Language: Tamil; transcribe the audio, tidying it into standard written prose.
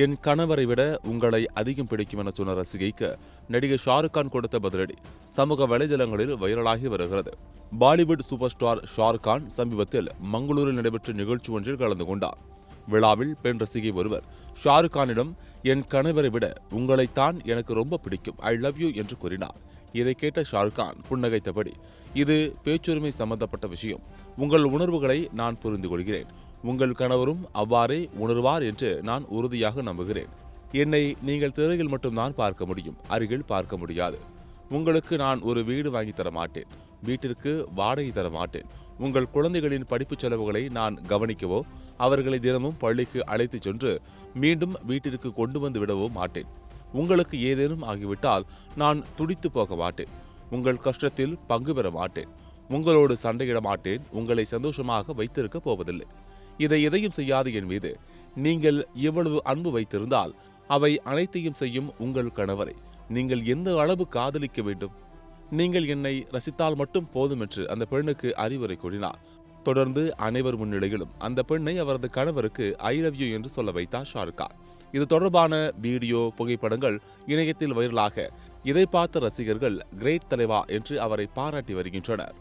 என் கணவரை விட உங்களை அதிகம் பிடிக்கும் என சொன்ன ரசிகைக்கு நடிகர் ஷாருக் கான் கொடுத்த பதிலடி சமூக வலைதளங்களில் வைரலாகி வருகிறது. பாலிவுட் சூப்பர் ஸ்டார் ஷாருக் கான் சமீபத்தில் மங்களூரில் நடைபெற்ற நிகழ்ச்சி ஒன்றில் கலந்து கொண்டார். விழாவில் பெண் ரசிகை ஒருவர் ஷாருக் கானிடம் என் கணவரை விட உங்களைத்தான் எனக்கு ரொம்ப பிடிக்கும், ஐ லவ் யூ என்று கூறினார். இதை கேட்ட ஷாருக் கான் புன்னகைத்தபடி, இது பேச்சுரிமை சம்பந்தப்பட்ட விஷயம், உங்கள் உணர்வுகளை நான் புரிந்து கொள்கிறேன், உங்கள் கணவரும் அவ்வாறே உணர்வார் என்று நான் உறுதியாக நம்புகிறேன். என்னை நீங்கள் திரையில் மட்டும்தான் பார்க்க முடியும், அருகில் பார்க்க முடியாது. உங்களுக்கு நான் ஒரு வீடு வாங்கி தர மாட்டேன், வீட்டிற்கு வாடகை தர மாட்டேன். உங்கள் குழந்தைகளின் படிப்பு செலவுகளை நான் கவனிக்கவோ அவர்களை தினமும் பள்ளிக்கு அழைத்துச் சென்று மீண்டும் வீட்டிற்கு கொண்டு வந்து விடவோ மாட்டேன். உங்களுக்கு ஏதேனும் ஆகிவிட்டால் நான் துடித்து போக மாட்டேன். உங்கள் கஷ்டத்தில் பங்கு பெற மாட்டேன். உங்களோடு சண்டையிட மாட்டேன். உங்களை சந்தோஷமாக வைத்திருக்க போவதில்லை. இதை எதையும் செய்யாது என் மீது நீங்கள் எவ்வளவு அன்பு வைத்திருந்தால் அவை அனைத்தையும் செய்யும் உங்கள் கணவரை நீங்கள் எந்த அளவு காதலிக்க வேண்டும்? நீங்கள் என்னை ரசித்தால் மட்டும் போதும் என்று அந்த பெண்ணுக்கு அறிவுரை கூறினார். தொடர்ந்து அனைவர் முன்னிலையிலும் அந்த பெண்ணை அவரது கணவருக்கு ஐ லவ் யூ என்று சொல்ல வைத்தார் ஷாருக் கான். இது தொடர்பான வீடியோ புகைப்படங்கள் இணையத்தில் வைரலாக இதை பார்த்த ரசிகர்கள் கிரேட் தலைவா என்று அவரை பாராட்டி வருகின்றனர்.